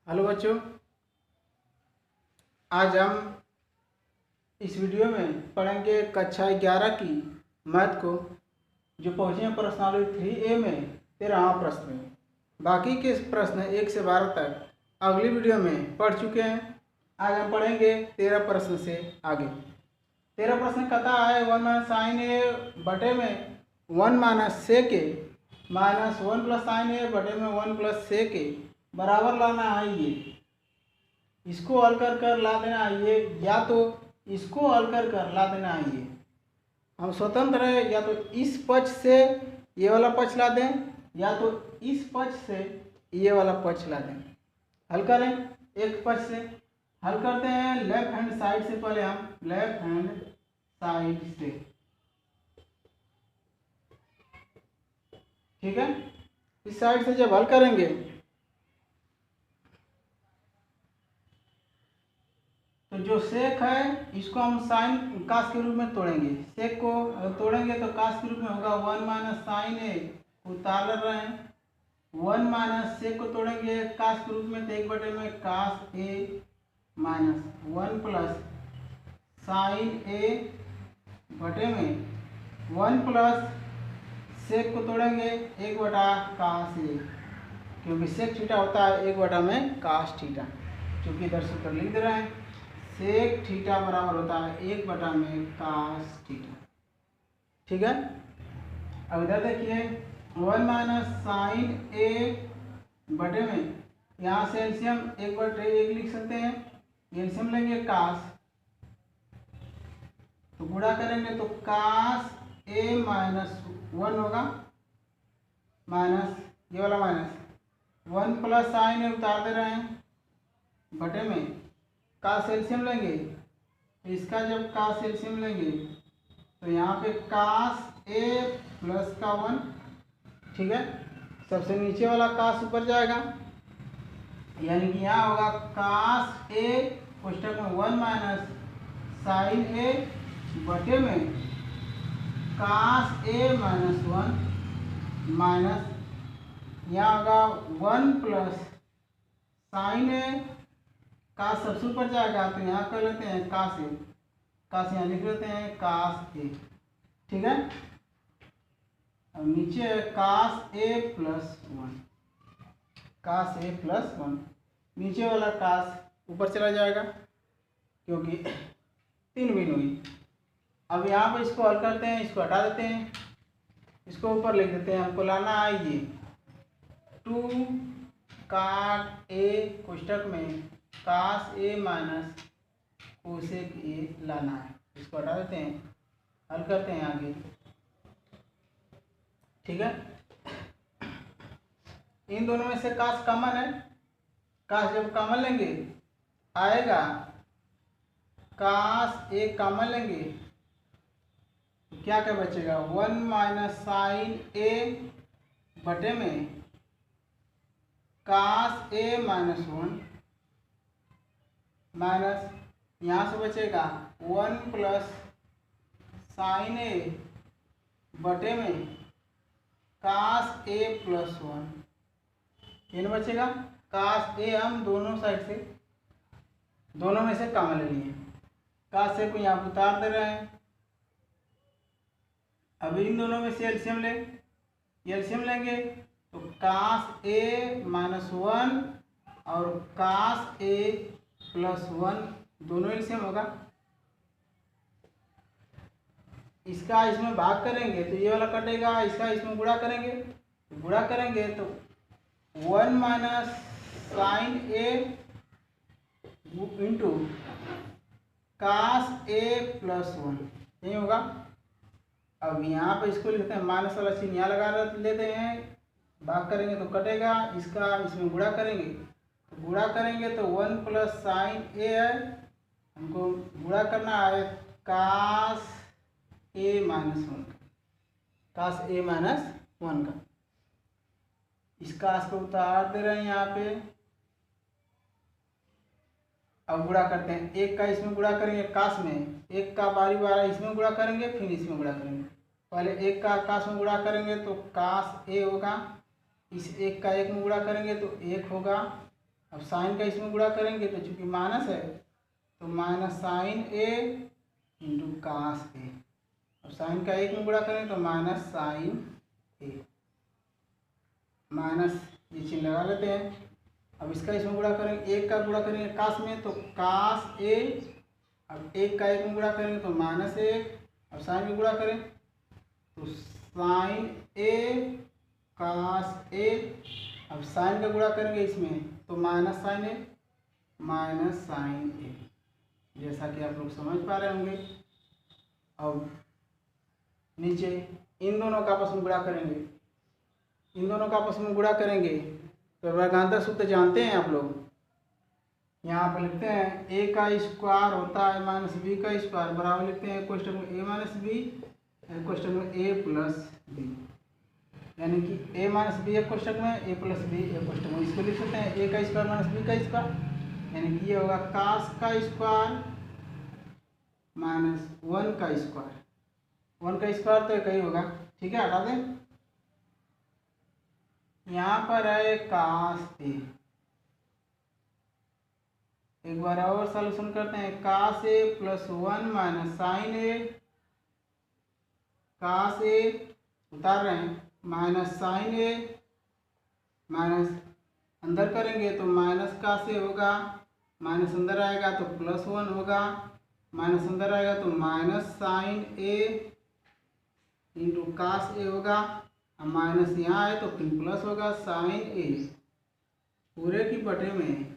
Hello बच्चों, आज हम इस वीडियो में पढ़ेंगे कक्षा 11 की मैथ को, जो पहुँचे हैं प्रश्नावली 3A में 13वां प्रश्न में। बाकी के प्रश्न 1 से 12 तक अगली वीडियो में पढ़ चुके हैं। आज हम पढ़ेंगे 13 प्रश्न से आगे। 13 प्रश्न कहता है 1 माइनस साइन ए बटे में 1 माइनस सेक ए माइनस 1 प्लस साइन ए बटे में 1 प्लस सेक ए बराबर लाना है। ये इसको हल कर ला देना है, ये या तो इसको हल कर ला देना है। ये हम स्वतंत्र है, या तो इस पक्ष से ये वाला पक्ष ला दें या तो इस पक्ष से ये वाला पक्ष ला दें। हल करें एक पक्ष से। हल करते हैं लेफ्ट हैंड साइड से। पहले हम लेफ्ट हैंड साइड से, ठीक है। इस साइड से जब हल करेंगे तो जो सेक है इसको हम साइन कास के रूप में तोड़ेंगे। सेक को तोड़ेंगे तो कास के रूप में होगा 1 माइनस साइन ए, उतार रहे हैं। 1 माइनस सेक को तोड़ेंगे कास के रूप में तो 1 बटे में कास ए माइनस 1 प्लस साइन ए बटे में 1 प्लस सेक को तोड़ेंगे 1 बटा कास ए, क्योंकि सेक थीटा होता है 1 बटा में कास थीटा। चूँकि इधर सूत्र लिख दे रहे हैं, सेक थीटा बराबर होता है 1 बटा में कास थीटा, ठीक है। अब इधर देखिए 1 माइनस साइन ए बटे में, यहाँ से एलसीएम 1/1 लिख सकते हैं। एलसीएम लेंगे कास, तो गुणा करेंगे तो कास ए माइनस 1 होगा, माइनस ये वाला माइनस 1 प्लस साइन ए उतार दे रहे हैं बटे में कास एलसीएम लेंगे। तो इसका जब कास एलसीएम लेंगे तो यहाँ पे कास ए प्लस का 1, ठीक है। सबसे नीचे वाला कास ऊपर जाएगा, यानी कि यहाँ होगा कास ए कोष्टक में 1 माइनस साइन ए बटे में कास ए माइनस 1 माइनस यहाँ होगा 1 प्लस साइन ए, कास सबसे ऊपर जाएगा तो यहाँ कर लेते हैं कास ए, कास यहाँ लिख लेते हैं कास ए, ठीक है। अब नीचे है कास ए प्लस 1, कास ए प्लस 1, नीचे वाला कास ऊपर चला जाएगा क्योंकि 3 भिन्न हुई। अब यहाँ पर इसको हल करते हैं, इसको हटा देते हैं, इसको ऊपर लिख देते हैं। हमको लाना है ये 2 काट ए कोष्टक में कास ए माइनस कोसेक ए लाना है। इसको हटा देते हैं, हल करते हैं आगे, ठीक है। इन दोनों में से कास कॉमन है, कास जब कॉमन लेंगे आएगा, कास ए कॉमन लेंगे तो क्या क्या बचेगा 1 माइनस साइन ए बटे में कास ए माइनस 1 माइनस यहाँ से बचेगा 1 प्लस साइन ए बटे में कास ए प्लस 1। ये बचेगा कास ए, हम दोनों साइड से दोनों में से कॉमन ले लिए, कास ए को यहाँ उतार दे रहे हैं। अब इन दोनों में से एलसीएम ले, एलसीएम लेंगे तो कास ए माइनस 1 और कास ए प्लस 1 दोनों एलसीएम होगा। इसका इसमें भाग करेंगे तो ये वाला कटेगा, इसका इसमें गुणा करेंगे तो गुणा करेंगे तो 1 माइनस साइन ए इंटू कास ए प्लस 1 यही होगा। अब यहाँ पे इसको लिखते हैं, माइनस वाला चिन्ह यहाँ लगा लेते हैं, भाग करेंगे तो कटेगा, इसका इसमें गुणा करेंगे तो गुणा करेंगे तो 1 प्लस साइन ए है, हमको गुणा करना है कास ए माइनस 1 का, कास ए माइनस 1 का। इस कास को उतार दे रहे हैं यहाँ पे। अब गुणा करते हैं, एक का इसमें गुणा करेंगे कास में, एक का बारी बारी इसमें गुणा करेंगे फिर इसमें गुणा करेंगे। पहले एक का कास में गुणा करेंगे तो कास ए होगा, इस एक का एक में गुणा करेंगे तो 1 होगा, अब साइन का इसमें गुणा करेंगे तो चूंकि माइनस है तो माइनस साइन ए इंटू कास ए। अब साइन का एक में गुणा करें तो माइनस साइन ए, माइनस ये चिन्ह लगा लेते हैं। अब इसका इसमें गुणा करेंगे, एक का गुणा करेंगे कास में तो कास ए, अब एक का एक में गुणा करेंगे तो माइनस एक, अब साइन में गुणा करें तो साइन ए कास ए, अब साइन का गुणा करेंगे इसमें तो माइनस साइन ए माइनस साइन ए, जैसा कि आप लोग समझ पा रहे होंगे। अब नीचे इन दोनों का आपस में गुणा करेंगे, इन दोनों का आपस में गुणा करेंगे तो वर्गांतर सूत्र जानते हैं आप लोग। यहाँ पर लिखते हैं ए का स्क्वायर होता है माइनस बी का स्क्वायर, बराबर लिखते हैं क्वेश्चन में ए माइनस बी, क्वेश्चन में ए प्लस बी, यानी कि ए माइनस बी एक क्वेश्चन में, ए प्लस बी एक क्वेश्चन में। इसको लिख सकते हैं ए का स्क्वायर माइनस बी का स्क्वायर, यानी कि ये होगा कास का स्क्वायर माइनस 1 का स्क्वायर, 1 का स्क्वायर तो एक ही होगा, ठीक है, हटा दें। यहाँ पर है कास ए, एक बार और सॉल्यूशन करते हैं, कास ए प्लस 1 माइनस साइन ए, कास ए उतार रहे हैं माइनस साइन ए, माइनस अंदर करेंगे तो माइनस कास ए होगा, माइनस अंदर आएगा तो प्लस 1 होगा, माइनस अंदर आएगा तो माइनस साइन ए इंटू कास ए होगा, अब माइनस यहाँ आए तो फिर प्लस होगा साइन ए पूरे की बटे में।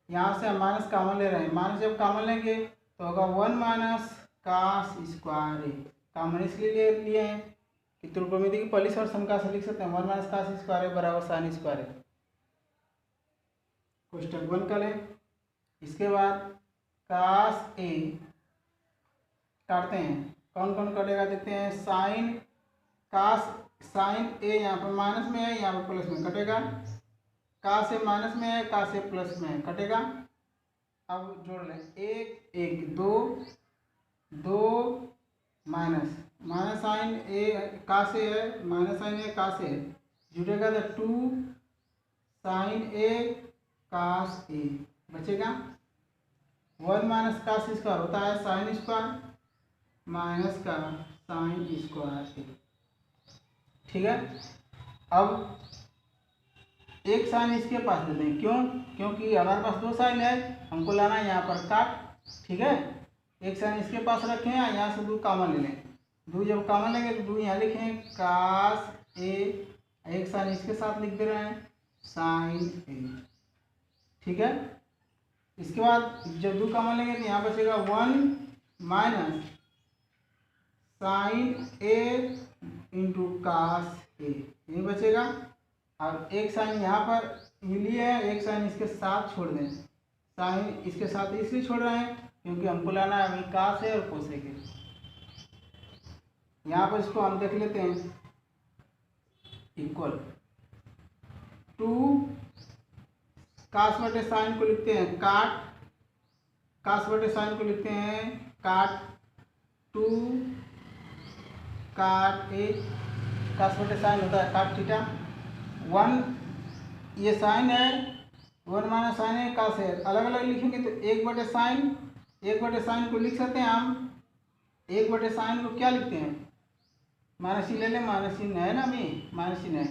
यहाँ से हम माइनस कॉमन ले रहे हैं, माइनस जब कॉमन लेंगे तो होगा 1 माइनस कास स्क्वायर ए, कॉमन इसलिए ले लिए हैं कि त्रिकोणमिति की पहली शर्त हम कैसे लिख सकते हैं, 1 माइनस कास स्क्वायर ए बराबर साइन स्क्वायर ए। क्वेश्चन 1 का लें, इसके बाद कास ए काटते हैं, कौन कौन कटेगा देखते हैं, साइन कास साइन ए यहाँ पर माइनस में है, यहाँ पर प्लस में कटेगा, कास ए माइनस में है, कास ए प्लस में है, कटेगा। अब जोड़ लें, एक एक दो, दो माइनस माइनस साइन ए कास ए है, माइनस साइन ए कास ए जुड़ेगा तो 2 साइन ए कास ए बचेगा। 1 माइनस कास स्क्वायर होता है साइन स्क्वायर माइनस का साइन स्क्वायर ए, ठीक है। अब एक साइन इसके पास दे दें, क्यों, क्योंकि हमारे पास 2 साइन है, हमको लाना है यहाँ पर काट, ठीक है। एक साइन इसके पास रखें, यहाँ से 2 कॉमन ले लें, 2 जब कॉमन लेंगे तो 2 यहाँ लिखें कास ए, एक साइन इसके साथ लिख दे रहे हैं साइन ए, ठीक है। इसके बाद जब 2 कॉमन लेंगे तो यहाँ बचेगा 1 माइनस साइन ए इंटू कास ए, ये बचेगा। और एक साइन यहाँ पर मिली है, एक साइन इसके साथ छोड़ दें, साइन इसके साथ इसलिए छोड़ रहे हैं क्योंकि हमको लाना है अभी कास है और कोसे के। यहाँ पर इसको हम देख लेते हैं, इक्वल 2 कास बटे साइन को लिखते हैं काट, कास बटे साइन को लिखते हैं काट 2 काट ए, कास बटे साइन होता है काट थीटा। 1 ये साइन है, 1 माइनस साइन है कास है, अलग अलग लिखेंगे तो 1 बटे साइन, 1 बटे साइन को लिख सकते हैं हम, 1 बटे साइन को क्या लिखते हैं, माइनस ही ले लें, माइनस चिन्ह है ना, अभी माइनस चिन्ह है,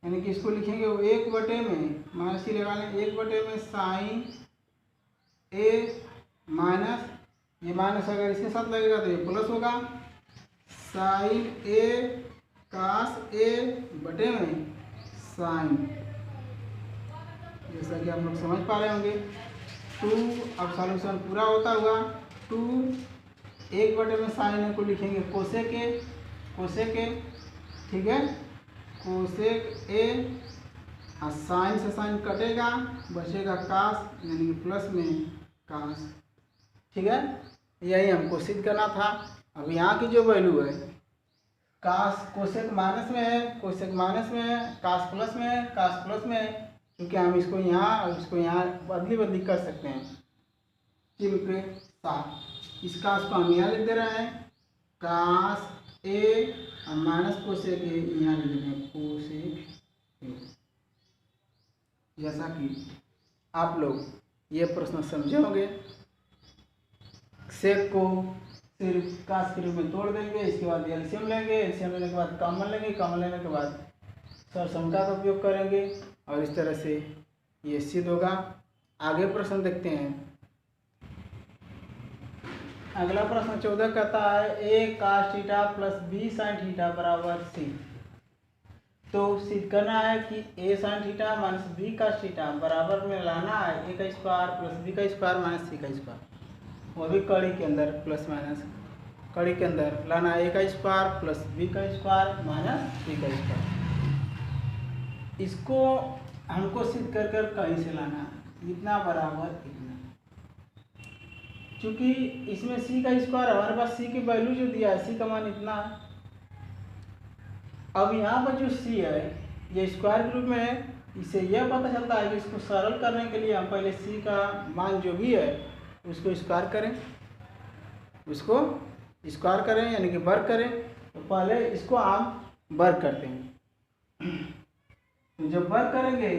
यानी कि इसको लिखेंगे 1 बटे में माइनस ही लगा लें, 1 बटे में साइन ए माइनस, ये माइनस अगर इसके साथ लगेगा तो ये प्लस होगा, साइन ए कास ए बटे में साइन, जैसा कि आप लोग समझ पा रहे होंगे। 2 अब सॉल्यूशन पूरा होता हुआ 2 1 बटे में साइन को लिखेंगे कोसेक के, कोसेक ए, ठीक है, कोसेक ए, और साइन से साइन कटेगा बचेगा कास, यानी कि प्लस में कास, ठीक है। यही हमको सिद्ध करना था। अब यहाँ की जो वैल्यू है, कास कोसेक माइनस में है, कोसेक माइनस में है, कास प्लस में है, कास प्लस में है, क्योंकि हम इसको यहाँ और इसको यहाँ बदली बदली कर सकते हैं चिन्ह के साथ। इस कास को हम यहाँ लिख दे रहे हैं कास ए और माइनस कोसेक ए यहाँ लिख देंगे कोसेक ए, जैसा कि आप लोग ये प्रश्न समझे होंगे, सेक को सिर्फ कास के रूप में तोड़ देंगे, इसके बाद एलसीएम लेंगे, एलसीएम लेने के बाद कॉमन लेंगे, कॉमन लेने के बाद सरसंख्या का उपयोग करेंगे और इस तरह से ये सिद्ध होगा। आगे प्रश्न देखते हैं। अगला प्रश्न 14 कहता है A cos theta plus B sine theta बराबर सी। तो सिद्ध करना है कि A sine theta minus B cos theta बराबर में लाना है ए का स्क्वायर प्लस बी का स्क्वायर माइनस सी का स्क्वायर, वो भी कड़ी के अंदर प्लस माइनस कड़ी के अंदर लाना है ए का स्क्वायर प्लस बी का स्क्वायर माइनस सी का स्क्वायर। इसको हमको सिद्ध कर कर कहीं से लाना है, इतना बराबर इतना। चूंकि इसमें सी का स्क्वायर, हमारे पास सी की वैल्यू जो दिया है सी का मान इतना है। अब यहाँ पर जो सी है ये स्क्वायर के रूप में है, इससे यह पता चलता है कि इसको सरल करने के लिए हम पहले सी का मान जो भी है उसको स्क्वायर करें, उसको स्क्वायर करें यानी कि वर्ग करें। तो पहले इसको हम वर्ग करते हैं। तो जब वर्ग करेंगे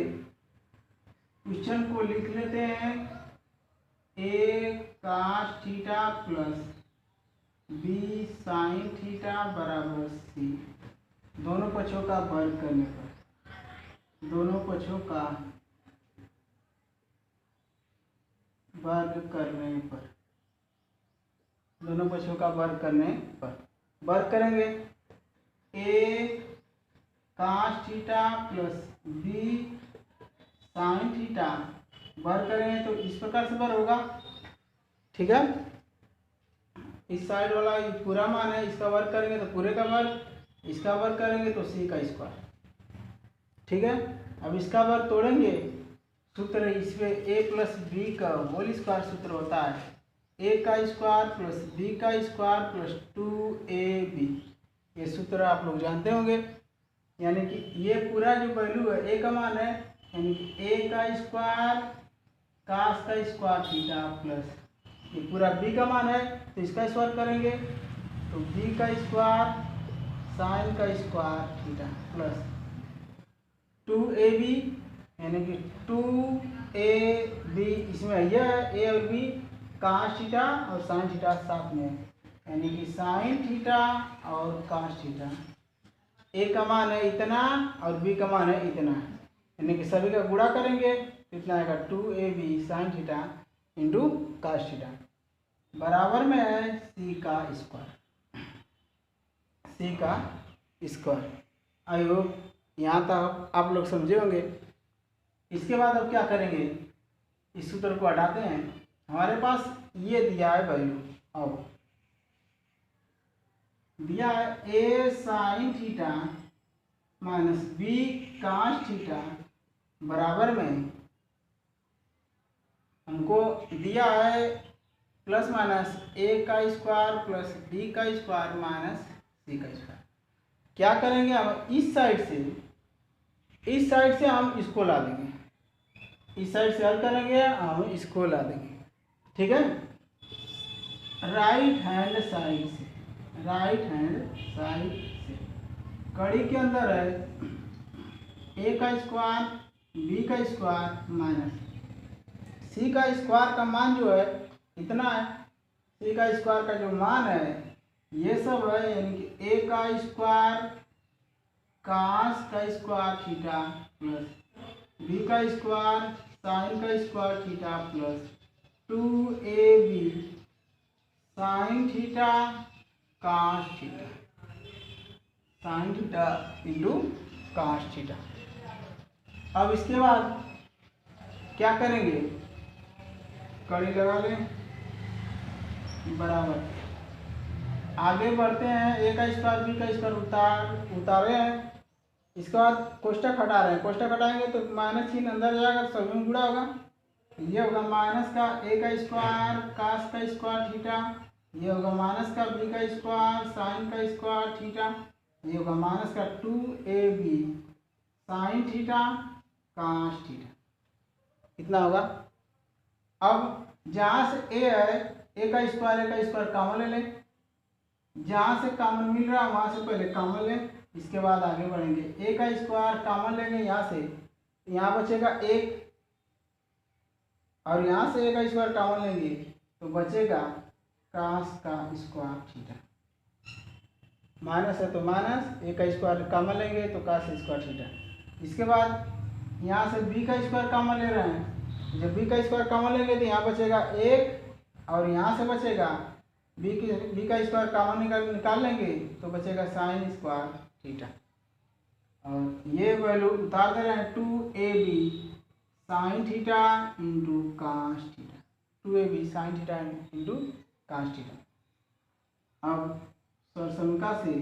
क्वेश्चन को लिख लेते हैं a cos theta plus B sine theta बराबर सी। दोनों पक्षों का वर्ग करने पर, दोनों पक्षों का वर्ग करने पर, दोनों पक्षों का वर्ग करने पर वर्ग करेंगे a cos theta plus B sine theta वर्ग करेंगे तो इस प्रकार से वर्ग होगा। ठीक है, इस साइड वाला पूरा मान है, इसका वर्ग करेंगे तो पूरे का वर्ग, इसका वर्ग करेंगे तो सी का स्क्वायर। ठीक है, अब इसका वर्ग तोड़ेंगे, सूत्र इसमें ए प्लस बी का होल स्क्वायर सूत्र होता है ए का स्क्वायर प्लस बी का स्क्वायर प्लस 2ab। ये सूत्र आप लोग जानते होंगे। यानी कि ये पूरा जो वैल्यू है ए का मान है, यानी कि ए का स्क्वायर कास का स्क्वायर थीटा प्लस ये पूरा बी का मान है तो इसका स्क्वायर करेंगे तो बी का स्क्वायर साइन का स्क्वायर थीटा प्लस 2ab यानी कि 2ab। इसमें यह है ए और बी, कास थीटा और साइन थीटा साथ में, यानी कि साइन थीटा और कास थीटा। ए का मान है इतना और बी का मान है इतना, यानी कि सभी का गुणा करेंगे तो इतना आएगा 2ab sine theta into cos theta बराबर में है सी का स्क्वायर, सी का स्क्वायर। आई होप यहाँ तक आप लोग समझे होंगे। इसके बाद अब क्या करेंगे, इस सूत्र को हटाते हैं। हमारे पास ये दिया है वैल्यू, अब दिया है A sine theta minus B cos theta बराबर में हमको दिया है प्लस माइनस ए का स्क्वायर प्लस बी का स्क्वायर माइनस सी का स्क्वायर। क्या करेंगे हम, इस साइड से हम इसको ला देंगे, इस साइड से हल करेंगे हम इसको ला देंगे। ठीक है, राइट हैंड साइड से, राइट हैंड साइड से कड़ी के अंदर है ए का स्क्वायर बी का स्क्वायर माइनस सी का स्क्वायर का मान जो है इतना है, सी का स्क्वायर का जो मान है ये सब है, यानी कि ए का स्क्वायर कास का स्क्वायर थीटा प्लस बी का स्क्वायर साइन का square theta plus 2ab sine theta cos theta, sine theta into cos theta. अब इसके बाद क्या करेंगे, कड़ी लगा लें बराबर, आगे बढ़ते हैं। ए का स्क्वायर बी का स्क्वायर उतारे हैं, इसके बाद कोष्टक हटा रहे हैं, कोष्टक हटाएंगे तो माइनस चिन्ह अंदर जाएगा तो सभी में गुणा होगा। ये होगा माइनस का ए का स्क्वायर कास का स्क्वायर थीटा, ये होगा माइनस का बी का स्क्वायर साइन का स्क्वायर थीटा, ये होगा माइनस का 2ab sine theta cos theta, इतना होगा। अब जहाँ से ए है ए का स्क्वायर कॉमन ले लें, जहाँ से कॉमन मिल रहा है वहाँ से पहले कॉमन लें, इसके बाद आगे बढ़ेंगे। ए का स्क्वायर कॉमन लेंगे यहाँ से, यहाँ बचेगा एक, और यहाँ से ए का स्क्वायर कॉमन लेंगे तो बचेगा कास का स्क्वायर थीटा। माइनस है तो माइनस, ए का स्क्वायर कॉमन लेंगे तो कास स्क्वायर थीटा। इसके बाद यहाँ से बी का स्क्वायर कॉमन ले रहे हैं, जब बी का स्क्वायर कॉमन लेंगे तो यहाँ बचेगा एक, और यहाँ से बचेगा बी का स्क्वायर कॉमन निकाल लेंगे तो बचेगा साइन स्क्वायर थीटा। और ये वैल्यू उतार दे रहे हैं 2ab sine theta into cos theta, 2ab sine theta into cos theta. अब समीका से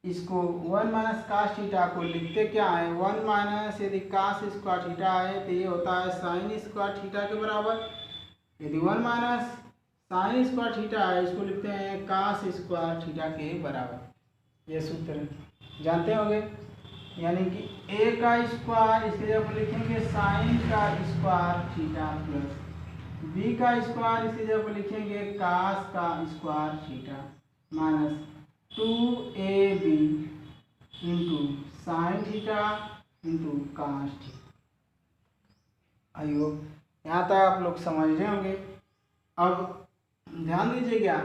इसको 1 माइनस कास थीटा को लिखते क्या है, 1 माइनस यदि कास स्क्वायर थीटा है तो ये होता है साइन स्क्वायर थीटा के बराबर। यदि 1 माइनस साइन स्क्वायर थीटा है इसको लिखते हैं कास स्क्वायर थीटा के बराबर। ये सूत्र जानते होंगे, यानी कि ए का स्क्वायर इसके जगह पर लिखेंगे साइन का स्क्वायर थीटा प्लस बी का स्क्वायर इसके जगह पर लिखेंगे कास का square theta minus 2ab into sine theta into cos theta. I hope यहाँ तक आप लोग समझ रहे होंगे। अब ध्यान दीजिएगा,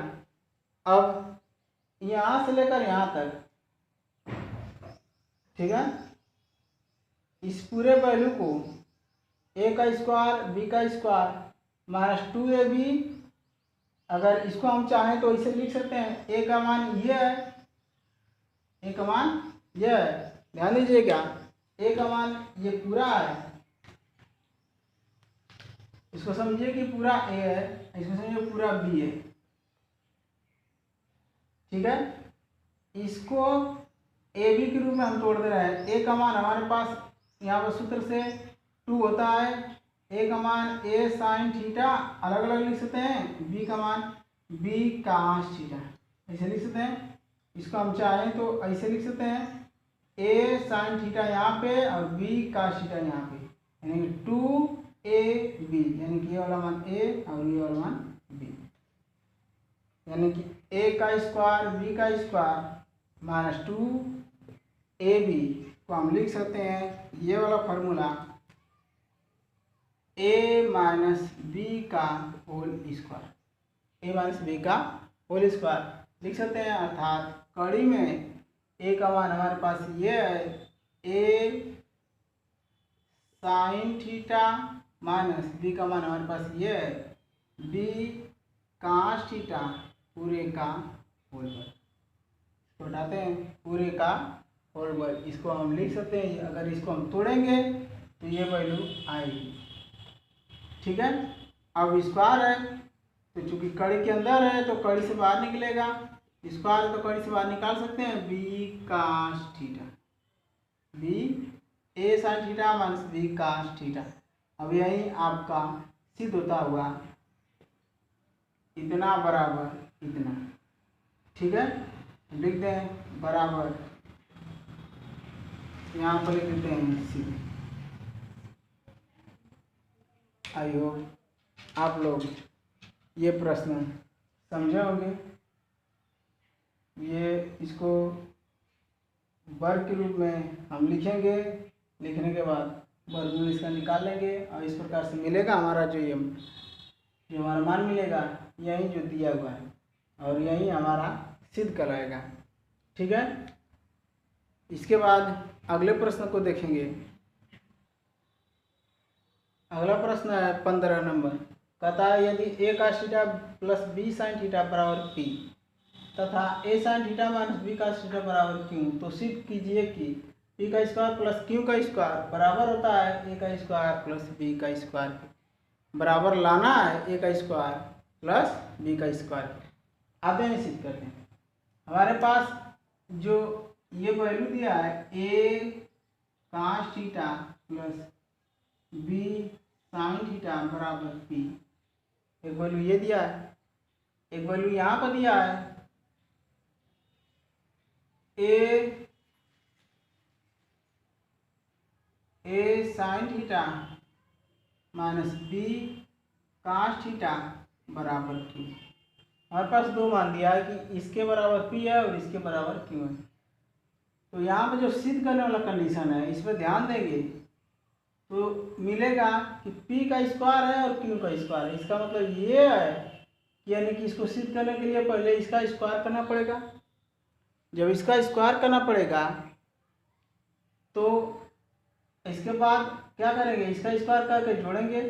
अब यहाँ से लेकर यहाँ तक, ठीक है, इस पूरे वैल्यू को ए का स्क्वायर बी का स्क्वायर माइनस 2ab, अगर इसको हम चाहें तो इसे लिख सकते हैं ए का मान ये है, ए का मान ये है। ध्यान दीजिएगा, ए का मान ये पूरा है, इसको समझिए कि पूरा ए है, इसको समझिए पूरा बी है, ठीक है। इसको ए बी के रूप में हम तोड़ दे रहे हैं। ए का मान हमारे पास यहाँ पर सूत्र से 2 होता है, ए का मान ए साइन थीटा अलग अलग लिख सकते हैं, बी का मान बी कास थीटा ऐसे लिख सकते हैं। इसको हम चाहें तो ऐसे लिख सकते हैं, ए साइन थीटा यहाँ पे और बी कास थीटा यहाँ पे, यानी कि 2ab, यानी कि ये वाला मान ए और ये वाला मान बी, यानी कि ए का स्क्वायर बी का स्क्वायर माइनस 2ab को हम लिख सकते हैं ये वाला फार्मूला ए माइनस बी का होल स्क्वायर, ए माइनस बी का होल स्क्वायर लिख सकते हैं। अर्थात कड़ी में ए का मान हमारे पास ये है, A sine theta minus B का मान हमारे पास ये है, बी कास थीटा पूरे का होल वर्ग, इसको हटाते हैं पूरे का होल वर्ग। इसको हम लिख सकते हैं, अगर इसको हम तोड़ेंगे तो ये वैल्यू आएगी, ठीक है। अब स्क्वायर है तो चूंकि कड़ी के अंदर है तो कड़ी से बाहर निकलेगा, स्क्वायर है तो कड़ी से बाहर निकाल सकते हैं, B cos theta, B A sine theta minus B cos theta. अब यही आपका सिद्ध होता हुआ इतना बराबर इतना, ठीक है। लिख दें बराबर, यहाँ पर लिख देते हैं सिद्ध। आई होप आप लोग ये प्रश्न समझे होंगे। ये इसको वर्ग के रूप में हम लिखेंगे, लिखने के बाद वर्गमूल इसका निकाल लेंगे और इस प्रकार से मिलेगा हमारा जो हमारा मान मिलेगा यही जो दिया हुआ है, और यही हमारा सिद्ध कहलाएगा, ठीक है। इसके बाद अगले प्रश्न को देखेंगे। अगला प्रश्न है 15 नंबर, कहता है यदि A cos theta plus B sine theta बराबर पी तथा A sine theta minus B cos theta बराबर क्यू, तो सिद्ध कीजिए कि पी का स्क्वायर प्लस क्यू का स्क्वायर बराबर होता है ए का स्क्वायर प्लस बी का स्क्वायर के। बराबर लाना है ए का स्क्वायर प्लस बी का स्क्वायर। आते हैं सिद्ध करते हैं। हमारे पास जो ये वैल्यू दिया है A cos theta plus B sine theta बराबर पी, एक वैल्यू ये दिया है, एक वैल्यू यहाँ पर दिया है A sine theta minus B cos theta बराबर क्यू। हमारे पास दो मान दिया है कि इसके बराबर पी है और इसके बराबर क्यू है। तो यहाँ पे जो सिद्ध करने वाला कंडीशन है इस पर ध्यान देंगे तो मिलेगा कि पी का स्क्वायर है और क्यू का स्क्वायर है। इसका मतलब ये है कि यानी कि इसको सिद्ध करने के लिए पहले इसका स्क्वायर करना पड़ेगा। जब इसका स्क्वायर करना पड़ेगा तो इसके बाद क्या करेंगे, इसका स्क्वायर करके जोड़ेंगे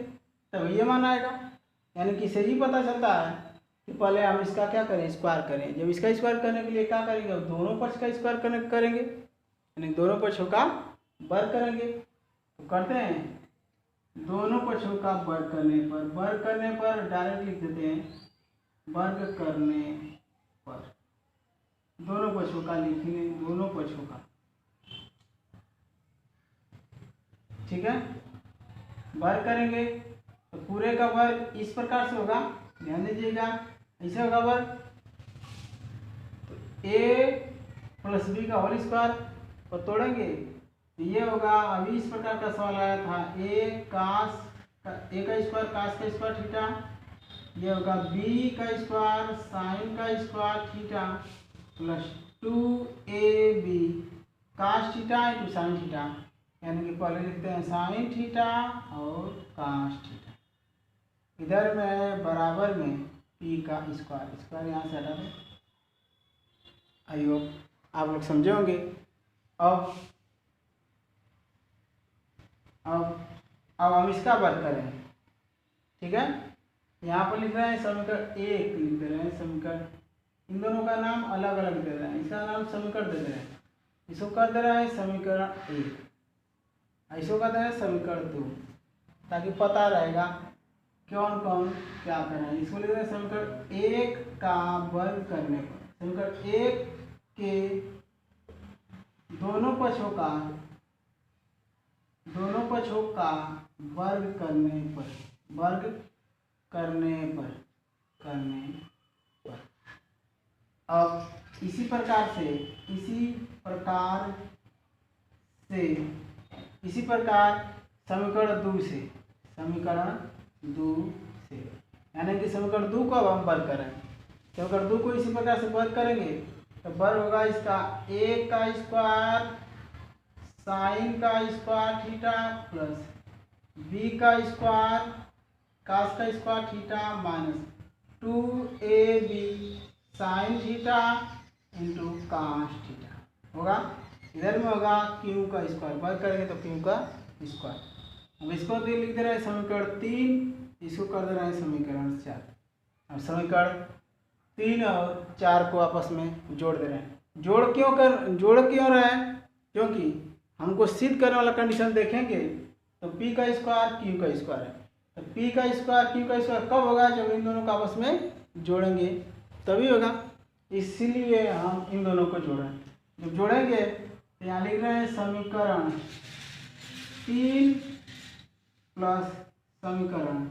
तब ये मान आएगा। यानी कि इसे ही पता चलता है कि पहले हम इसका क्या करें, स्क्वायर करें। जब इसका स्क्वायर करने के लिए क्या करेंगे, दोनों पक्ष का स्क्वायर करेंगे, यानी दोनों पक्षों का वर्ग करेंगे। तो करते हैं, दोनों पक्षों का वर्ग करने पर डायरेक्ट लिख देते हैं, वर्ग करने पर दोनों पक्षों का लिखेंगे, दोनों पक्षों का, ठीक है। वर्ग करेंगे तो पूरे का वर्ग इस प्रकार से होगा, ध्यान दीजिएगा, ऐसे होगा वर्ग। तो ए प्लस बी का होल स्क्वायर और तोड़ेंगे तो ये होगा। अभी इस प्रकार का सवाल आया था, ए का स्क्वायर कास का स्क्वायर थीटा, ये होगा बी का स्क्वायर साइन का square theta plus 2ab cos theta into sine theta. यानी कि पहले लिखते हैं साइन थीटा और कास थीटा, इधर में बराबर में पी का स्क्वायर यहाँ से हटा दें। आई होप आप लोग समझे होंगे। अब हम इसका वर्ग करें, ठीक है। यहाँ पर लिख रहे हैं समीकरण 1 लिख दे रहे हैं, समीकरण, इन दोनों का नाम अलग अलग दे रहे हैं, इसका नाम समीकरण दे रहे हैं, इसको कर दे रहे हैं समीकरण 1, ऐसो कर दे रहे हैं समीकरण 2, ताकि पता रहेगा कौन कौन क्या कर रहे हैं। इसको लिख रहे हैं समीकरण 1 का वर्ग करने पर, समीकरण 1 के दोनों पक्षों का वर्ग करने पर अब इसी प्रकार समीकरण 2 से यानी कि समीकरण 2 को अब हम वर्ग करें, समीकरण 2 को इसी प्रकार से वर्ग करेंगे तो वर्ग होगा इसका a का स्क्वायर साइन का स्क्वायर थीटा प्लस b का स्क्वायर कास का square theta minus 2ab sine theta into cos theta होगा। इधर में होगा q का स्क्वायर, वर्ग करेंगे तो q का स्क्वायर। अब इसको लिख दे रहे हैं समीकरण 3, इसको कर दे रहे हैं समीकरण 4। अब समीकरण 3 और 4 को आपस में जोड़ दे रहे हैं। जोड़ क्यों रहे हैं, क्योंकि हमको सिद्ध करने वाला कंडीशन देखेंगे तो p का स्क्वायर q का स्क्वायर है, तो p का स्क्वायर q का स्क्वायर कब होगा, जब इन दोनों को आपस में जोड़ेंगे तभी होगा, इसलिए हम इन दोनों को जोड़ें। जब जोड़ेंगे तो यहाँ लिख रहे हैं समीकरण 3 प्लस समीकरण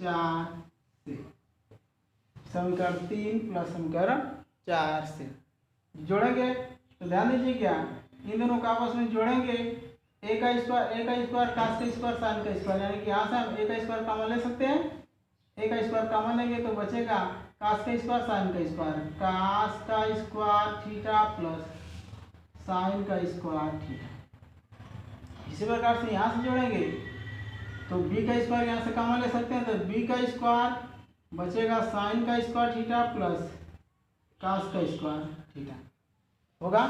4 से, समीकरण 3 प्लस समीकरण 4 से जोड़ेंगे तो ध्यान दीजिए क्या, इन दोनों को आपस में जोड़ेंगे, a का स्क्वायर कास का स्क्वायर साइन का स्क्वायर, यानी कि यहाँ से हम a का स्क्वायर कॉमन ले सकते हैं, a का स्क्वायर कॉमन लेंगे तो बचेगा कास का स्क्वायर साइन का स्क्वायर, कास का स्क्वायर थीटा प्लस साइन का स्क्वायर थीटा। इसी प्रकार से यहाँ से जोड़ेंगे तो b का स्क्वायर यहाँ से कॉमन ले सकते हैं, तो b का स्क्वायर बचेगा साइन का स्क्वायर थीटा प्लस कास का स्क्वायर थीटा होगा।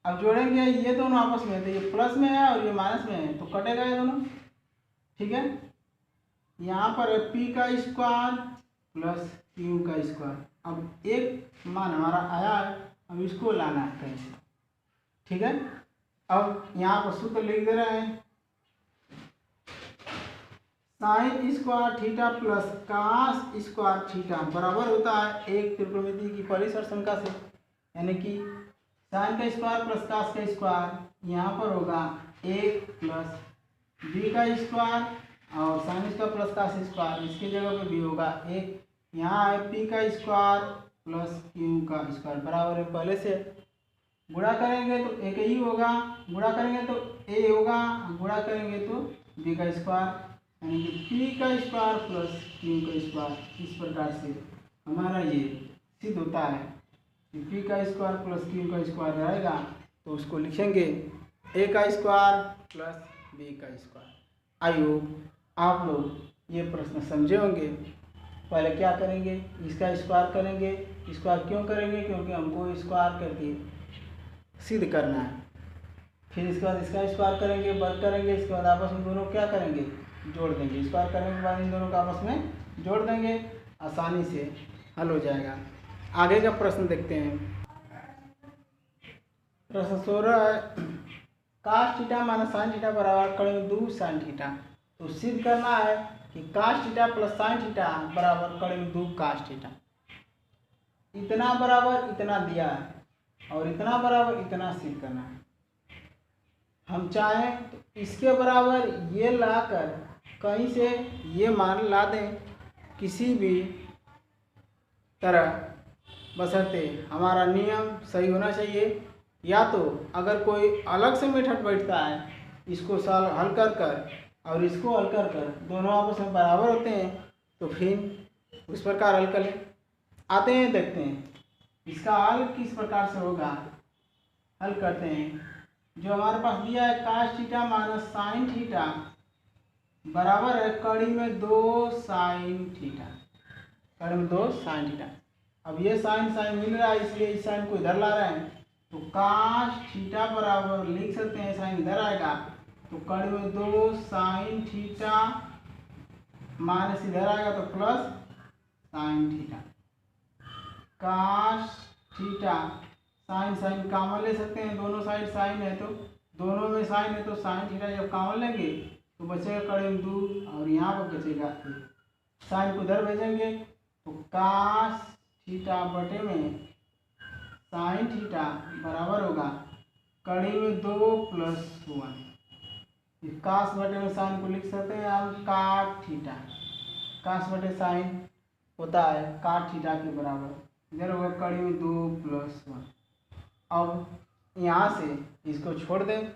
अब जोड़ेंगे ये दोनों आपस में, तो ये प्लस में है और ये माइनस में है तो कटेगा ये दोनों, ठीक है। यहाँ पर है p का स्क्वायर प्लस q का स्क्वायर। अब एक मान हमारा आया है, अब इसको लाना है कहीं से, ठीक है। अब यहाँ पर सूत्र लिख दे रहे हैं sine square theta plus cos square theta बराबर होता है एक त्रिकोणमिति की पहली शर्त से, यानी कि साइन का स्क्वायर प्लस कास का स्क्वायर यहाँ पर होगा 1 प्लस बी का स्क्वायर और sine square plus cos square, इसकी जगह पे भी होगा 1। यहाँ है पी का स्क्वायर प्लस क्यू का स्क्वायर बराबर है, पहले से गुणा करेंगे तो एक ही होगा, गुणा करेंगे तो a होगा, गुणा करेंगे तो b का स्क्वायर, यानी कि पी का स्क्वायर प्लस क्यू का स्क्वायर। इस प्रकार से हमारा ये सिद्ध होता है कि पी का स्क्वायर प्लस क्यू का स्क्वायर रहेगा तो उसको लिखेंगे a का स्क्वायर प्लस बी का स्क्वायर। आई होप आप लोग ये प्रश्न समझे होंगे। पहले क्या करेंगे, इसका स्क्वायर करेंगे। स्क्वायर क्यों करेंगे, क्योंकि हमको स्क्वायर करके सिद्ध करना है। फिर इसके बाद इसका स्क्वायर करेंगे, वर्ग करेंगे। इसके बाद आपस में दोनों क्या करेंगे, जोड़ देंगे। स्क्वायर करने के बाद इन दोनों को आपस में जोड़ देंगे, आसानी से हल हो जाएगा। आगे का प्रश्न देखते हैं। प्रश्न 16 है, cos theta minus sine theta बराबर कड़ी 2 साइन थीटा। तो सिद्ध करना है कि cos theta plus sine theta बराबर कड़ी 2 कास थीटा। इतना बराबर इतना दिया है और इतना बराबर इतना सिद्ध करना है। हम चाहें तो इसके बराबर ये लाकर कहीं से ये मान ला दें किसी भी तरह, बशर्ते हमारा नियम सही होना चाहिए। या तो अगर कोई अलग से मेथड बैठता है, इसको सॉल्व हल कर कर और इसको हल कर कर दोनों आपस में बराबर होते हैं, तो फिर उस प्रकार हल कर लें। आते हैं, देखते हैं इसका हल किस प्रकार से होगा। हल करते हैं। जो हमारे पास दिया है cos theta minus sine theta बराबर है कड़ी में 2 साइन थीटा। कड़ी में 2 साइन थीटा। अब ये साइन साइन मिल रहा है, इसलिए इस साइन को इधर ला रहे हैं, तो कास थीटा बराबर लिख सकते हैं, साइन इधर आएगा तो कड़ी में 2 साइन थीटा माइनस इधर आएगा तो plus sine theta. Cos theta sine sine common ले सकते हैं, दोनों साइड साइन है तो दोनों में साइन है, तो साइन थीटा जब कॉमन लेंगे तो बचेगा कड़ी में 2 और यहाँ पर बचेगा 1। साइन को इधर भेजेंगे तो कास थीटा बटे में साइन थीटा बराबर होगा कड़ी में 2 प्लस 1। कास बटे में साइन को लिख सकते हैं हम काट थीटा। कास बटे साइन होता है काट थीटा के बराबर, इधर होगा कड़ी में 2 प्लस 1। अब यहाँ से इसको छोड़ दें,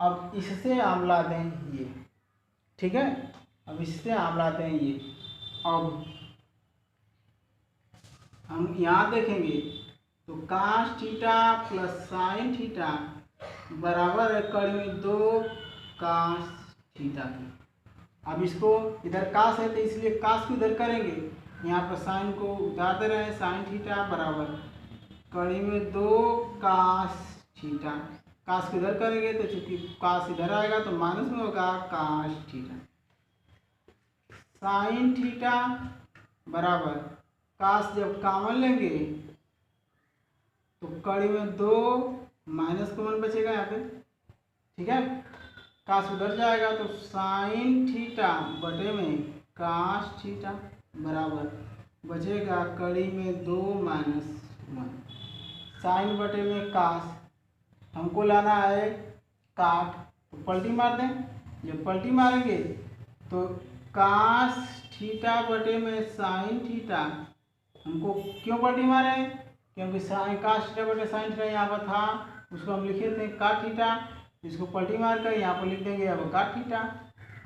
अब इससे हम ला दें ये, ठीक है। अब इससे हम लाते हैं ये। अब हम यहाँ देखेंगे तो cos theta plus sine theta बराबर है कड़ी में 2 कास थीटा की। अब इसको इधर कास है तो इसलिए कास को इधर करेंगे, यहाँ पर साइन को उतार दे रहे हैं। साइन थीटा बराबर कड़ी में 2 कास थीटा। कास को इधर करेंगे तो चूंकि कास इधर आएगा तो माइनस में होगा कास थीटा। साइन थीटा बराबर कास जब कॉमन लेंगे तो कड़ी में 2 माइनस कॉमन बचेगा यहाँ पे, ठीक है। कास उधर जाएगा तो साइन थीटा बटे में कास थीटा बराबर बचेगा कड़ी में 2 माइनस 1। साइन बटे में कास हमको लाना है काट, तो पलटी मार दें। जब पलटी मारेंगे तो कास थीटा बटे में साइन थीटा, हमको क्यों पलटी मारे, क्योंकि साइन कास थीटा बटे साइन थीटा यहाँ पर था, उसको हम लिखे थे काट थीटा। इसको पलटी मार कर यहाँ पर लिख देंगे अब काट थीटा।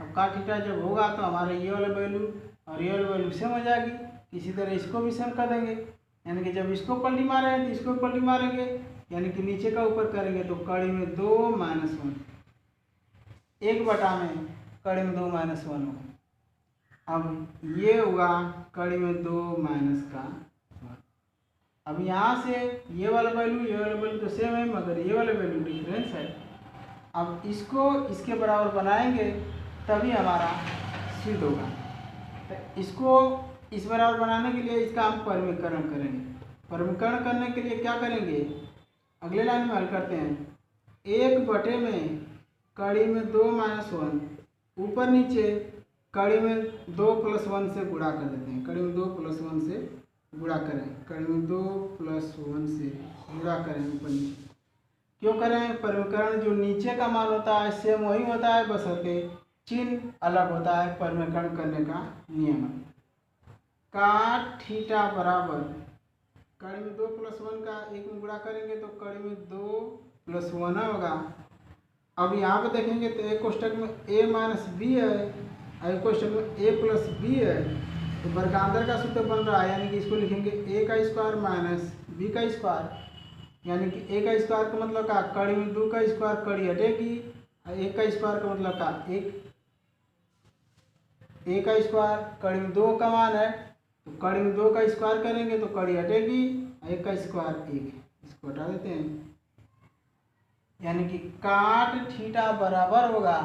अब काट थीटा जब होगा तो हमारा ये वाला वैल्यू और ये वाला वैल्यू सेम हो जाएगी। इसी तरह इसको भी सेम कर देंगे, यानी कि जब इसको पलटी मारे हैं तो इसको पलटी मारेंगे, यानी कि नीचे का ऊपर करेंगे तो कड़ी में 2 माइनस 1, 1 बटा में कड़ी में 2 माइनस 1 होगा। अब ये होगा कड़ी में 2 माइनस का 1। अब यहाँ से ये वाला वैल्यू तो सेम है, मगर ये वाला वैल्यू डिफरेंस है। अब इसको इसके बराबर बनाएंगे तभी हमारा सिद्ध होगा। तो इसको इस बराबर बनाने के लिए इसका हम परिमीकरण करेंगे। परिमीकरण करने के लिए क्या करेंगे, अगले लाइन में हल करते हैं। 1 बटे में कड़ी में 2 माइनस 1, ऊपर नीचे कड़ी में 2 प्लस 1 से गुणा कर देते हैं। कड़ी में 2 प्लस 1 से गुणा करें, कड़ी में 2 प्लस 1 से गुणा करें ऊपर नीचे। क्यों करें, परिमीकरण जो नीचे का मान होता है सेम वही होता है, बशर्ते चिन्ह अलग होता है। परिमीकरण करने का नियम है। काट थीटा बराबर कड़ी में 2 प्लस 1 का 1 में गुणा करेंगे तो कड़ी में 2 प्लस 1 होगा। अब यहाँ पे देखेंगे तो एक कोष्टक में a माइनस बी है और एक कोष्टक में a प्लस बी है, तो वर्गांतर का सूत्र बन रहा है, यानी कि इसको लिखेंगे a का स्क्वायर माइनस b का स्क्वायर, यानी कि a का स्क्वायर का मतलब क्या, कड़ी में 2 का स्क्वायर कड़ी हटेगी, एक का स्क्वायर का मतलब का एक का स्क्वायर, कड़ी में 2 का मान है तो कड़ी में 2 का स्क्वायर करेंगे तो कड़ी हटेगी, एक का स्क्वायर एक, इसको हटा देते हैं। यानी कि काट थीटा बराबर होगा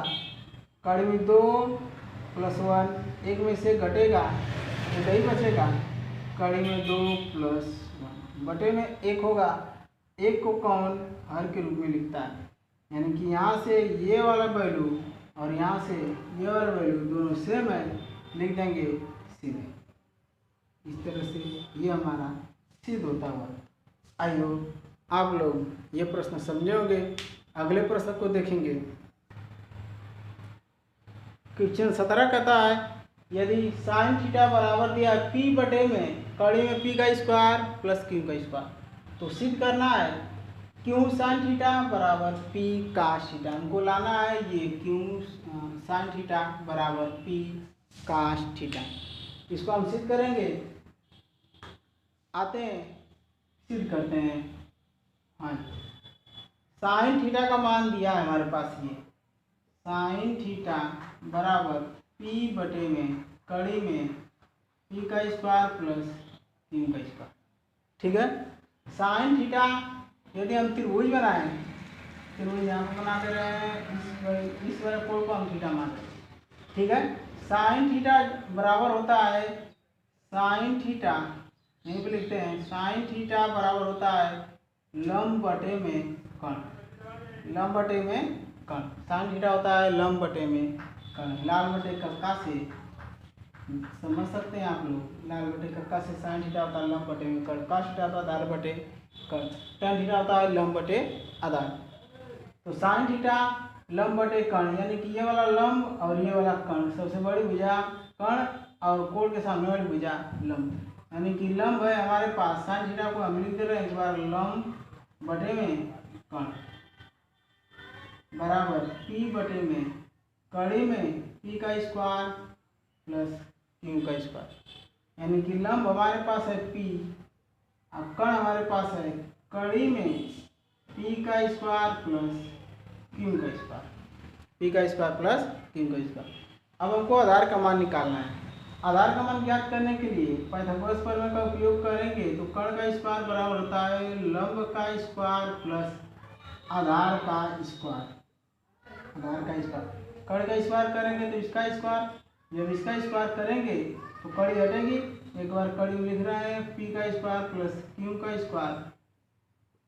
कड़ी में 2 + 1, एक में से घटेगा तो ही बचेगा, कड़ी में 2 + 1 बटे में 1 होगा। एक को कौन हर के रूप में लिखता है, यानी कि यहाँ से ये वाला वैल्यू और यहाँ से ये वाला वैल्यू दोनों सेम है, लिख देंगे सीधे। इस तरह से ये हमारा सिद्ध होता हुआ। आई होप आप लोग ये प्रश्न समझे होंगे। अगले प्रश्न को देखेंगे। क्वेश्चन 17 कहता है यदि sin थीटा बराबर दिया p बटे में कड़ी में p का स्क्वायर प्लस q का स्क्वायर, तो सिद्ध करना है q sin थीटा बराबर p cos थीटा। हमको लाना है ये q sin थीटा बराबर p cos थीटा। इसको हम सिद्ध करेंगे। आते हैं सिद्ध करते हैं। हाँ, साइन थीटा का मान दिया है हमारे पास, ये साइन थीटा बराबर p बटे में कड़ी में p का स्क्वायर प्लस q का स्क्वायर। ठीक है, साइन थीटा यदि हम त्रिभुज बनाएं, त्रिभुज यहाँ पर बना दे रहे हैं, इस वाले कोण को हम थीटा मान रहे हैं। ठीक है, साइन थीटा बराबर होता है साइन थीटा, यहीं पर लिखते हैं साइन थीटा बराबर होता है लंब बटे में कर्ण, लंब बटे में कर्ण। साइन थीटा होता है लंब बटे में कर्ण। लाल बटे कक्का से समझ सकते हैं आप लोग, लाल बटे कक्का से साइन थीटा होता है लंब बटे में कर्ण, कॉस थीटा होता है आधार बटे कर्ण, tan थीटा होता है लंब बटे आधार। तो साइन थीटा लंब बटे कर्ण, यानी कि ये वाला लंब और ये वाला कर्ण, सबसे बड़ी भुजा कर्ण और कोण के सामने वाली भुजा लंब, यानी कि लंब है हमारे पास। साइन थीटा को हम लिख दे रहे हैं एक बार लंब बटे में कर्ण बराबर p बटे में कड़ी में p का स्क्वायर प्लस q का स्क्वायर, यानी कि लंब हमारे पास है p और कर्ण हमारे पास है कड़ी में p का स्क्वायर प्लस q का स्क्वायर, p का स्क्वायर प्लस q का स्क्वायर। अब हमको आधार का मान निकालना है। आधार का मान ज्ञात करने के लिए पाइथागोरस प्रमेय का उपयोग करेंगे। तो कर्ण का स्क्वायर बराबर होता है लंब का स्क्वायर प्लस आधार का स्क्वायर, आधार का स्क्वायर। कर्ण का स्क्वायर करेंगे तो इसका स्क्वायर, जब इसका स्क्वायर करेंगे तो कड़ी हटेगी, एक बार कड़ी में लिख रहे हैं p का स्क्वायर प्लस q का स्क्वायर,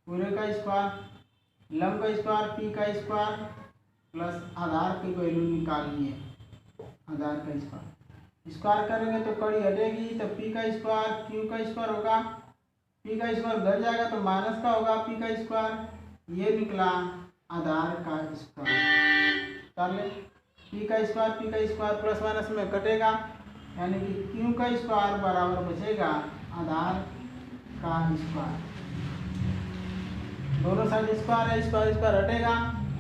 पूरे का स्क्वायर, लंब का स्क्वायर p का स्क्वायर प्लस आधार की वैल्यू निकालनी है, आधार का स्क्वायर। स्क्वायर करेंगे तो कड़ी हटेगी, तो p का स्क्वायर q का स्क्वायर होगा, p का स्क्वायर उधर जाएगा तो माइनस का होगा p का स्क्वायर, ये निकला आधार का स्क्वायर। कर ले, p का स्क्वायर प्लस माइनस में कटेगा, यानी कि q का स्क्वायर बराबर बचेगा आधार का स्क्वायर। दोनों साइड स्क्वायर है, स्क्वायर स्क्वायर हटेगा,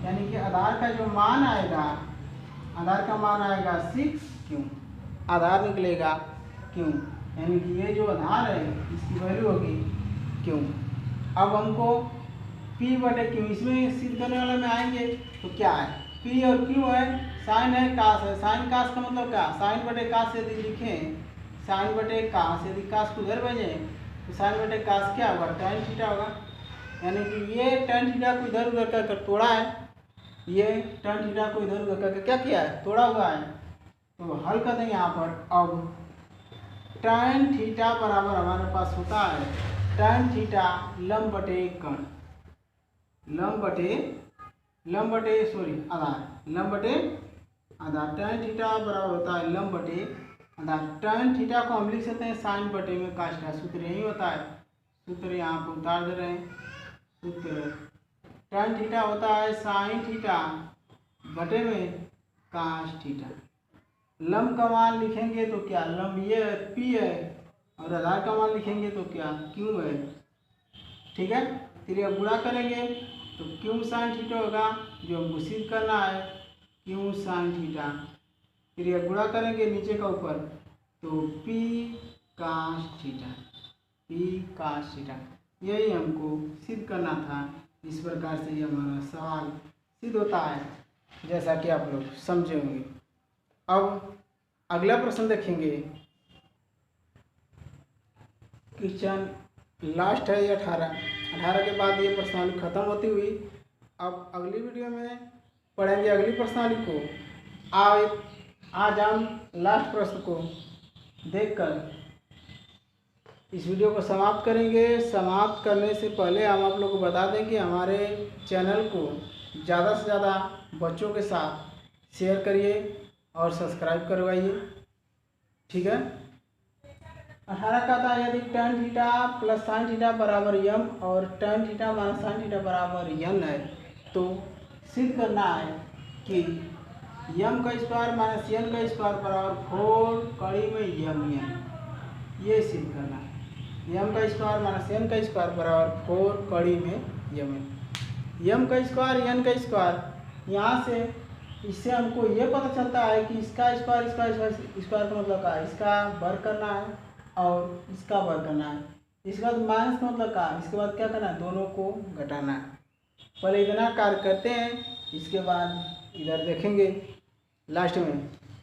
यानी कि आधार का जो मान आएगा, आधार का मान आएगा 6q, आधार निकलेगा q, यानी कि ये जो आधार है इसकी वैल्यू होगी q। अब हमको p बटे q, इसमें सिद्ध करने वाले में आएंगे तो क्या है, p और q है, साइन है कास है। साइन कास का मतलब क्या, साइन बटे कास यदि लिखें, साइन बटे कास, यदि कास को उधर भेजें तो साइन बटे कास क्या होगा, tan थीटा होगा। यानी कि ये tan थीटा को इधर उधर कर तोड़ा है, ये tan थीटा को इधर उधर करके क्या किया है, तोड़ा हुआ है। तो हल कर दें यहाँ पर। अब tan थीटा बराबर हमारे पास होता है tan थीटा लंब बटे कर्ण, लंब बटे सॉरी आधार, लंब बटे आधार। tan थीटा बराबर होता है लंब बटे आधार। tan थीटा को हम लिख सकते हैं साइन बटे में कास थीटा, सूत्र यही होता है, सूत्र यहाँ पर उतार दे रहे हैं। सूत्र tan थीटा होता है साइन थीटा बटे में कास थीटा। लंब का मान लिखेंगे तो क्या, लंब ये p है और आधार का मान लिखेंगे तो क्या q है। ठीक है, फिर अब गुणा करेंगे तो q साइन थीटा होगा, जो हमको सिद्ध करना है q साइन थीटा। फिर यह गुणा करेंगे नीचे का ऊपर तो p cos theta, p cos theta. यही हमको सिद्ध करना था। इस प्रकार से ये हमारा सवाल सिद्ध होता है। जैसा कि आप लोग समझे होंगे। अब अगला प्रश्न देखेंगे। क्वेश्चन लास्ट है ये 18 के बाद ये प्रश्नावली खत्म होती हुई अब अगली वीडियो में पढ़ेंगे अगली प्रश्नावली को। आज हम लास्ट प्रश्न को देखकर इस वीडियो को समाप्त करेंगे। समाप्त करने से पहले हम आप लोग को बता दें कि हमारे चैनल को ज़्यादा से ज़्यादा बच्चों के साथ शेयर करिए और सब्सक्राइब करवाइए, ठीक है। 18 का था यदि tan theta plus sine theta बराबर यम और tan theta minus sine theta बराबर यन है तो सिद्ध करना है कि यम का स्क्वायर माइनस यन का स्क्वायर बराबर 4 कड़ी में यम यन, ये सिद्ध करना है। यम का स्क्वायर माइनस यन का स्क्वायर बराबर 4 कड़ी में यम यन। यम का स्क्वायर यन का स्क्वायर, यहाँ से इससे हमको ये पता चलता है कि इसका स्क्वायर स्क्वायर का मतलब का इसका वर्ग करना है और इसका वर्ग करना है। इसके बाद माइनस का मतलब का, इसके बाद क्या करना है, दोनों को घटाना है। पहले इतना कार्य करते हैं, इसके बाद इधर देखेंगे लास्ट में।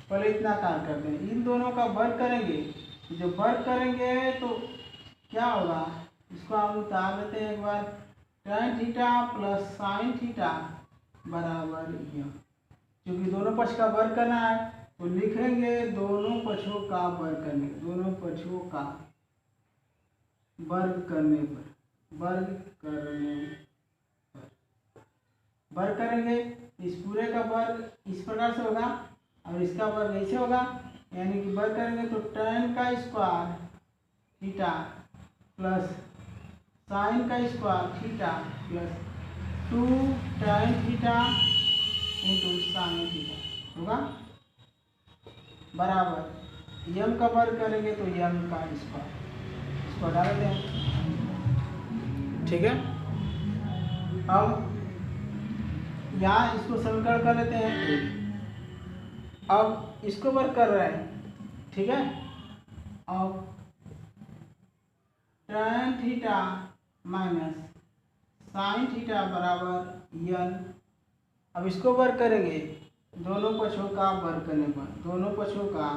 पहले इतना कार्य करते हैं, इन दोनों का वर्ग करेंगे। जब वर्ग करेंगे तो क्या होगा, इसको हम उतार लेते हैं एक बार। tan theta plus sine theta बराबर यम, क्योंकि दोनों पक्ष का वर्ग करना है तो लिखेंगे दोनों पक्षों का वर्ग करने, दोनों पक्षों का वर्ग करने पर वर्ग करेंगे। इस पूरे का वर्ग इस प्रकार से होगा और इसका वर्ग ऐसे होगा, यानी कि वर्ग करेंगे तो tan का स्क्वायर थीटा प्लस साइन का square theta plus 2 tan theta into sine theta होगा बराबर यम का वर्ग करेंगे तो यम का स्क्वायर, इसको डाल देते हैं, ठीक है। अब यहाँ इसको समीकरण कर लेते हैं। अब इसको वर्ग कर रहे हैं, ठीक है। अब tan theta minus sine theta बराबर यन, अब इसको वर्ग करेंगे दोनों पक्षों का वर्ग करने पर, दोनों पक्षों का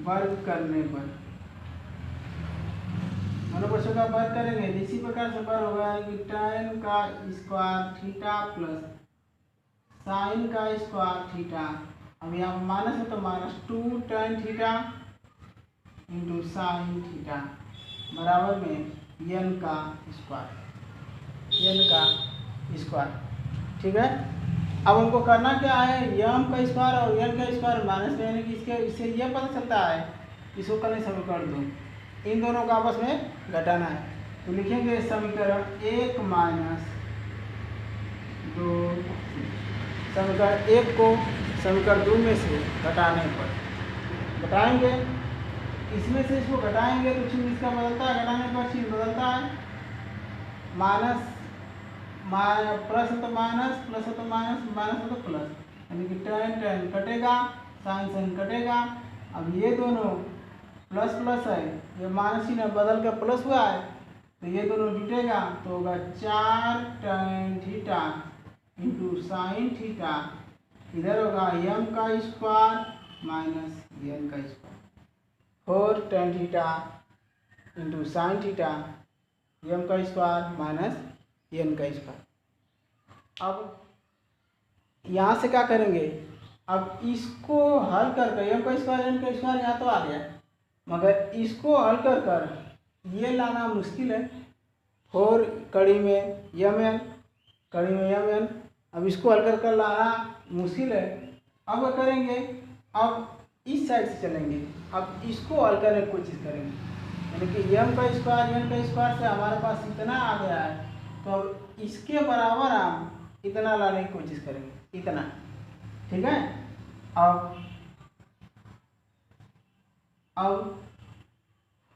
वर्ग करने पर, दोनों पक्षों का वर्ग करेंगे। इसी प्रकार से वर्ग होगा कि tan का स्क्वायर थीटा प्लस साइन का स्क्वायर थीटा, अब यहाँ माइनस है तो minus 2 tan theta into sine theta बराबर में यन का स्क्वायर, ठीक है। अब हमको करना क्या है, यम का स्क्वायर और यन का स्क्वायर माइनस में, यानी कि इससे ये पता चलता है, इसको करने समीकरण 2 इन दोनों का आपस में घटाना है। तो लिखेंगे समीकरण 1 माइनस 2, समीकरण 1 को समीकरण 2 में से घटाने पर घटाएंगे, इसमें से इसको घटाएंगे तो चिन्ह इसका बदलता है, घटाने पर चिन्ह बदलता है। माइनस प्लस है तो माइनस, प्लस है तो माइनस, माइनस है तो प्लस, यानी कि tan कटेगा, साइन कटेगा। अब ये दोनों प्लस प्लस है, ये माइनस चिन्ह बदल कर प्लस हुआ है तो ये दोनों जुटेगा तो होगा 4 tan theta into sine theta, इधर होगा यम का स्क्वायर माइनस यन का square, 4 tan theta into sine theta M का स्क्वायर माइनस यन का स्क्वायर। अब यहाँ से क्या करेंगे, अब इसको हल कर यम का स्क्वायर यन का स्क्वायर यहाँ तो आ गया, मगर इसको हल कर ये लाना मुश्किल है। 4 कड़ी में यम एन, कड़ी में यम एन, अब इसको हल कर लाना मुश्किल है। अब क्या करेंगे, अब इस साइड से चलेंगे, अब इसको हल करने की कोशिश करेंगे, यानी कि यम का स्क्वायर यन का स्क्वायर से हमारे पास इतना आ गया है तो अब इसके बराबर हम इतना लाने की कोशिश करेंगे, इतना, ठीक है। अब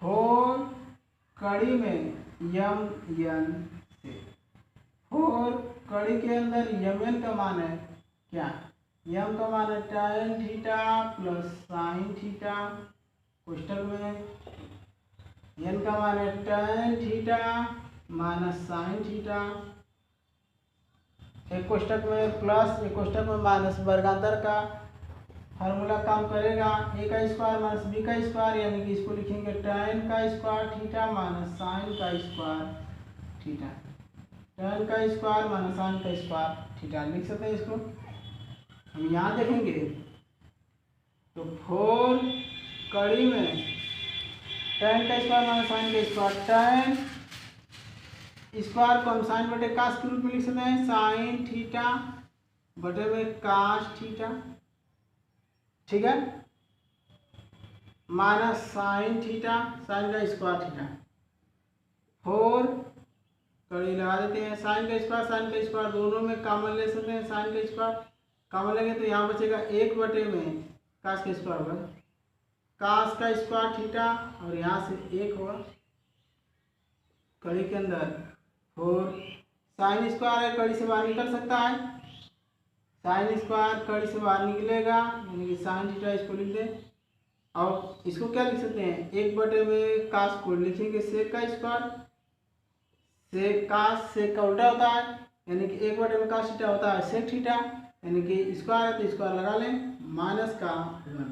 4 कड़ी में यम यन से, 4 कड़ी के अंदर यम एन का मान है क्या, यम का मान है tan theta plus sine theta कोष्टक में, यन का मान है tan theta minus sine theta एक कोष्टक में प्लस एक कोष्टक में माइनस, वर्गांतर का फार्मूला काम करेगा। ए का स्क्वायर माइनस बी का स्क्वायर, यानी कि इसको लिखेंगे tan का स्क्वायर थीटा माइनस साइन का स्क्वायर थीटा। tan का स्क्वायर माइनस साइन का स्क्वायर थीटा लिख सकते हैं इसको। हम यहाँ देखेंगे तो 4 कड़ी में tan का स्क्वायर माइनस साइन का स्क्वायर, tan स्क्वायर को हम साइन बटे कास के रूप में लिख सकते हैं, साइन थीटा बटे में कास थीटा, ठीक है, माइनस साइन थीटा साइन का स्क्वायर थीटा। 4 कड़ी लगा देते हैं, साइन का स्क्वायर दोनों में कॉमन ले सकते हैं, साइन का स्क्वायर कॉमन लेंगे तो यहाँ बचेगा 1 बटे में कास का स्क्वायर होगा, कास का स्क्वायर थीटा, और यहाँ से 1 होगा कड़ी के अंदर 4। साइन स्क्वायर है, कड़ी से बाहर निकल सकता है, साइन स्क्वायर कड़ी से बाहर निकलेगा, यानी कि साइन थीटा इसको लिख दें। और इसको क्या लिख सकते हैं, 1 बटे में कास को लिखेंगे सेक का स्क्वायर, सेक कास सेक का उल्टा होता है, यानी कि 1 बटे में कास थीटा होता है सेक थीटा, यानी कि स्क्वायर है तो स्क्वायर लगा लें, माइनस का 1।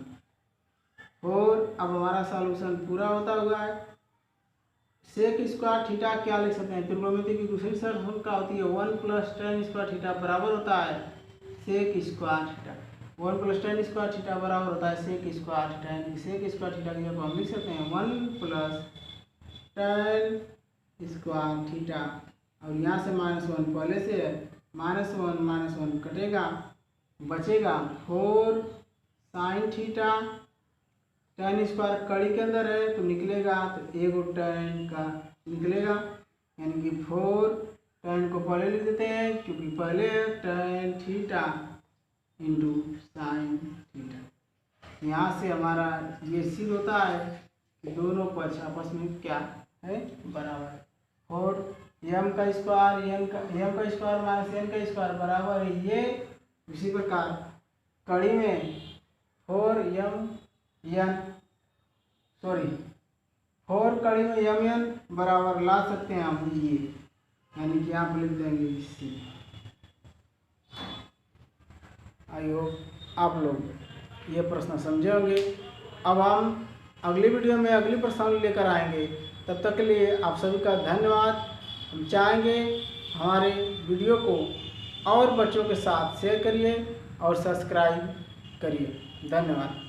और अब हमारा सॉल्यूशन पूरा होता हुआ है। सेक स्क्वायर थीटा क्या लिख सकते हैं, त्रिकोणमिति की दूसरी शर्त का होती है 1 प्लस tan स्क्वायर थीटा बराबर होता है सेक स्क्वायर थीटा। 1 प्लस tan स्क्वायर थीटा बराबर होता है सेक स्क्वायर थीटा, यानी कि सेक स्क्वायर थीटा की जगह हम लिख सकते हैं 1 प्लस tan स्क्वायर थीटा, और यहाँ से -1 पहले से है, -1 कटेगा, बचेगा 4 साइन थीटा, tan स्क्वायर कड़ी के अंदर है तो निकलेगा तो 1 tan का निकलेगा, यानी कि 4 tan को पहले लिख देते हैं क्योंकि पहले tan theta into sine theta. यहाँ से हमारा ये सिद्ध होता है कि दोनों पक्ष आपस में क्या है, बराबर है। और m का स्क्वायर माइनस n का स्क्वायर बराबर है ये। इसी प्रकार कड़ी में 4 कड़ी में mn बराबर ला सकते हैं हम ये, यानी कि आप लिख देंगे इससे। आई होप आप लोग ये प्रश्न समझे होंगे। अब हम अगली वीडियो में अगली प्रश्न लेकर आएंगे, तब तक के लिए आप सभी का धन्यवाद। हम चाहेंगे हमारे वीडियो को और बच्चों के साथ शेयर करिए और सब्सक्राइब करिए। धन्यवाद।